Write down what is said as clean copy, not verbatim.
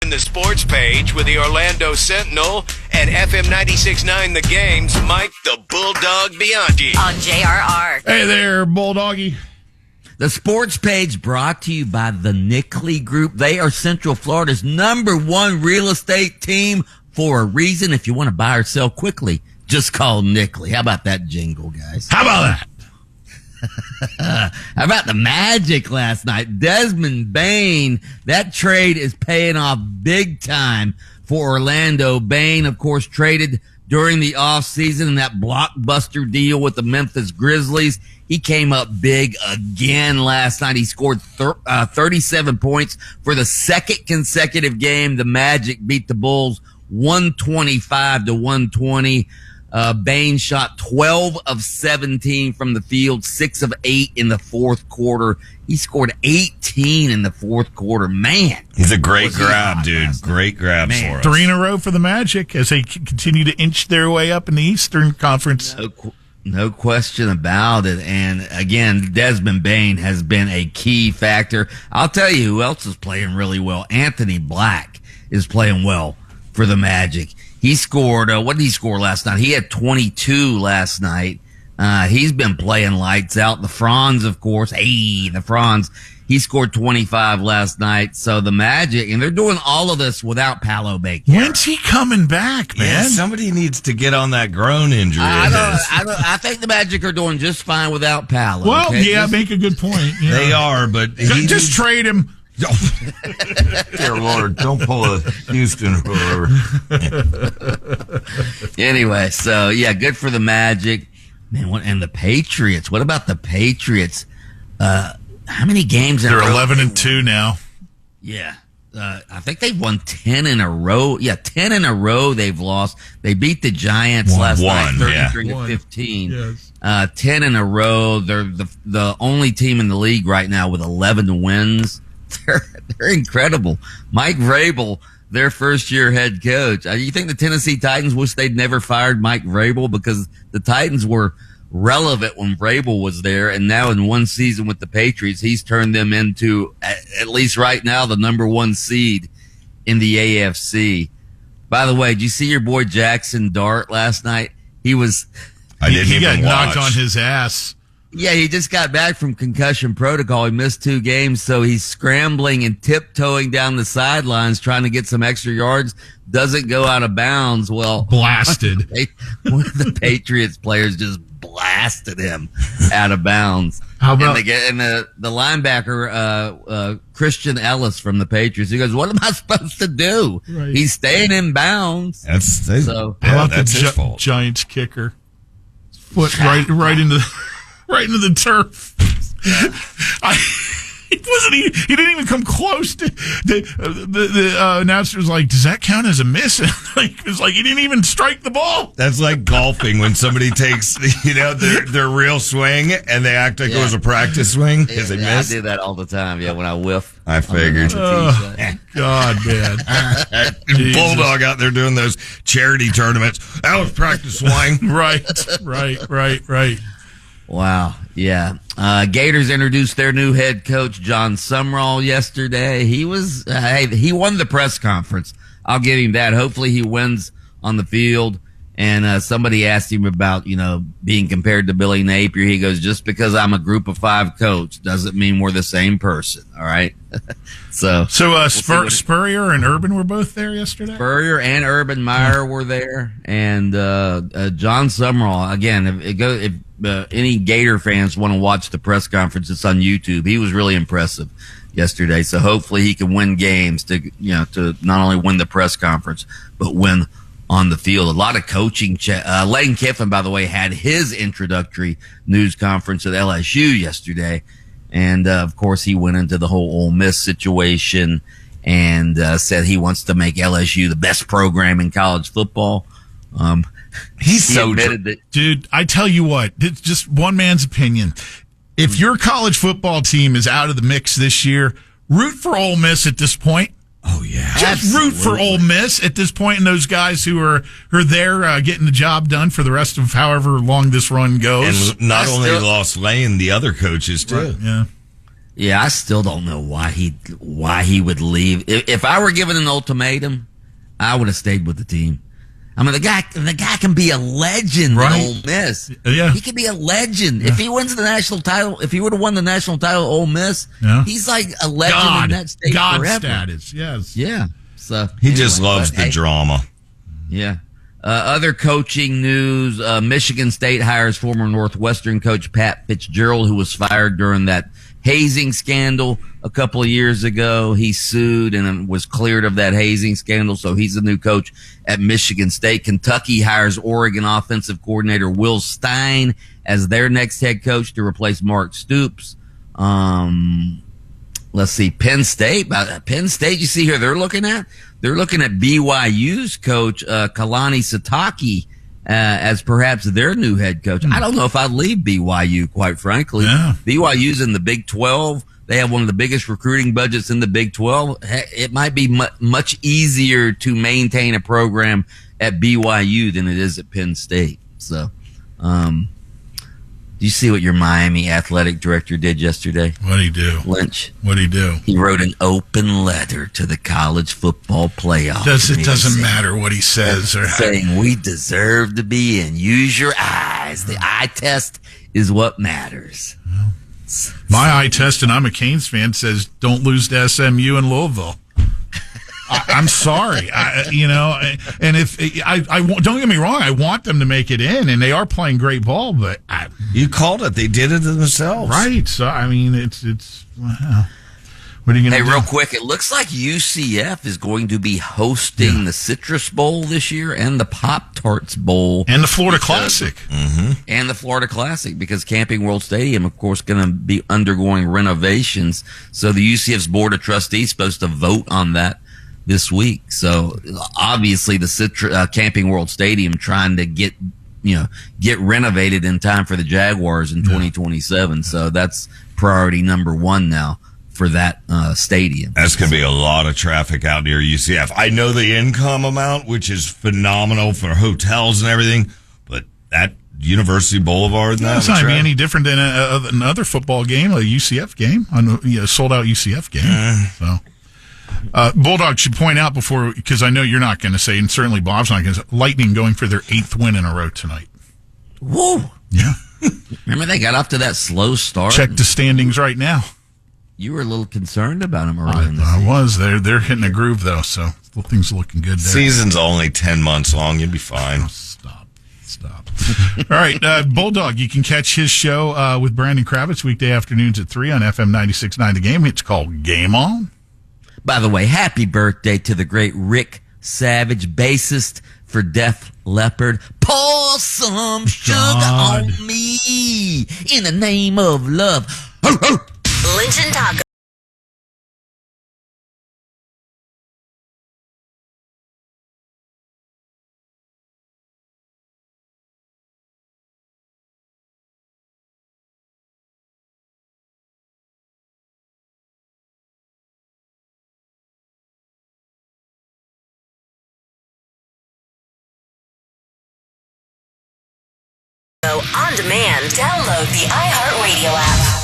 in the sports page with the Orlando Sentinel and FM 96.9 The Game's Mike the Bulldog Bianchi. On JRR. Hey there, Bulldoggy. The sports page brought to you by the Nickley Group. They are Central Florida's #1 real estate team for a reason. If you want to buy or sell quickly, just call Nickley. How about that jingle, guys? How about that? How about the Magic last night? Desmond Bane, that trade is paying off big time for Orlando. Bane, of course, traded during the offseason in that blockbuster deal with the Memphis Grizzlies. He came up big again last night. He scored 37 points for the second consecutive game. The Magic beat the Bulls 125-120. Bane shot 12 of 17 from the field, 6 of 8 in the fourth quarter. He scored 18 in the fourth quarter. Man. He's a great grab, dude. Great grab for us. 3 in a row for the Magic as they continue to inch their way up in the Eastern Conference. No question about it. And again, Desmond Bane has been a key factor. I'll tell you who else is playing really well. Anthony Black is playing well for the Magic. He scored, what did he score last night? He had 22 last night. He's been playing lights out. The Franz, of course. Hey, the Franz. He scored 25 last night. So the Magic, and they're doing all of this without Paolo Banchero. When's he coming back, man? Yeah, somebody needs to get on that groin injury. I think the Magic are doing just fine without Paolo. Well, okay? yeah, make a good point. Yeah. They are, but just trade him. Dear Lord, don't pull a Houston or whatever. Anyway, so yeah, good for the Magic. Man, and the Patriots. What about the Patriots? How many games in a row? They're 11-2 now. Yeah. I think they've won 10 in a row. Yeah, 10 in a row they've lost. They beat the Giants last night, 33-15. Yes. 10 in a row. They're the only team in the league right now with 11 wins. They're incredible. Mike Vrabel, their first-year head coach. You think the Tennessee Titans wish they'd never fired Mike Vrabel, because the Titans were relevant when Vrabel was there, and now in one season with the Patriots, he's turned them into, at least right now, the #1 seed in the AFC. By the way, did you see your boy Jackson Dart last night? He got knocked on his ass. Yeah, he just got back from concussion protocol. He missed 2 games, so he's scrambling and tiptoeing down the sidelines trying to get some extra yards. Doesn't go out of bounds. Well, blasted. One of the Patriots players just blasted him out of bounds. How about the linebacker, Christian Ellis from the Patriots? He goes, "What am I supposed to do?" Right. He's staying in bounds. That's his fault. Giants kicker? Foot right into the turf. Yeah. He didn't even come close to the announcer was like, "Does that count as a miss?" It's like he didn't even strike the ball. That's like golfing when somebody takes their real swing and they act like it was a practice swing because they missed. I do that all the time. Yeah, when I whiff. I figured. God, man. Bulldog out there doing those charity tournaments. That was practice swing. Right. Wow. Yeah. Gators introduced their new head coach, John Sumrall, yesterday. He won the press conference. I'll give him that. Hopefully he wins on the field. And somebody asked him about, being compared to Billy Napier. He goes, just because I'm a group of 5 coach doesn't mean we're the same person. All right. Spurrier and Urban were both there yesterday? Spurrier and Urban Meyer were there. And John Sumrall, again, if any Gator fans want to watch the press conference, it's on YouTube. He was really impressive yesterday. So hopefully he can win games to not only win the press conference, but win on the field. A lot of coaching. Lane Kiffin, by the way, had his introductory news conference at LSU yesterday. And, of course, he went into the whole Ole Miss situation and said he wants to make LSU the best program in college football. He's so admitted that. Dude, I tell you what, it's just one man's opinion. If your college football team is out of the mix this year, root for Ole Miss at this point. Oh, yeah. Just root for Ole Miss at this point, and those guys who are there getting the job done for the rest of however long this run goes. And not only lost Lane, the other coaches, too. Right. Yeah. Yeah, I still don't know why he would leave. If I were given an ultimatum, I would have stayed with the team. I mean, the guy can be a legend at Ole Miss. Yeah. He can be a legend. Yeah. If he wins the national title, if he would have won the national title at Ole Miss, he's like a legend in that state God forever. Status, yes. Yeah. So he just loves the drama. Yeah. Other coaching news, Michigan State hires former Northwestern coach Pat Fitzgerald, who was fired during that hazing scandal a couple of years ago. He sued and was cleared of that hazing scandal, so he's the new coach at Michigan State. Kentucky hires Oregon offensive coordinator Will Stein as their next head coach to replace Mark Stoops. Let's see, Penn State, you see here, they're looking at BYU's coach, Kalani Sitake, as perhaps their new head coach. I don't know if I'd leave BYU, quite frankly. Yeah. BYU's in the Big 12. They have one of the biggest recruiting budgets in the Big 12. It might be much easier to maintain a program at BYU than it is at Penn State. So, do you see what your Miami athletic director did yesterday? What'd he do? Lynch. What'd he do? He wrote an open letter to the college football playoff. It doesn't matter what he says. Saying we deserve to be in. Use your eyes. The eye test is what matters. Well, my eye test, and I'm a Canes fan, says don't lose to SMU and Louisville. I'm sorry, and if I don't get me wrong, I want them to make it in, and they are playing great ball. But you called it; they did it themselves, right? So I mean, it's what are you going to do? Real quick, it looks like UCF is going to be hosting the Citrus Bowl this year and the Pop-Tarts Bowl and the Florida Classic, and the Florida Classic, because Camping World Stadium, of course, going to be undergoing renovations. So the UCF's Board of Trustees is supposed to vote on that this week. So obviously the Camping World Stadium trying to get renovated in time for the Jaguars in 2027. So that's priority number one now for that stadium. That's going to be a lot of traffic out near UCF. I know the income amount, which is phenomenal for hotels and everything, but that University Boulevard, it's not any different than another football game, a UCF game, a sold out UCF game. So. Bulldog should point out before, because I know you're not going to say, and certainly Bob's not going to say, Lightning going for their 8th win in a row tonight. Whoa. Yeah. Remember they got off to that slow start? Check the standings right now. You were a little concerned about them earlier. I was. They're hitting a groove, though, so things are looking good there. Season's only 10 months long. You'll be fine. Oh, Stop. All right, Bulldog, you can catch his show with Brandon Kravitz weekday afternoons at 3 on FM 96.9 The Game. It's called Game On. By the way, happy birthday to the great Rick Savage, bassist for Def Leppard. Pour some sugar on me in the name of love. Lynch and Taco. On demand, download the iHeartRadio app.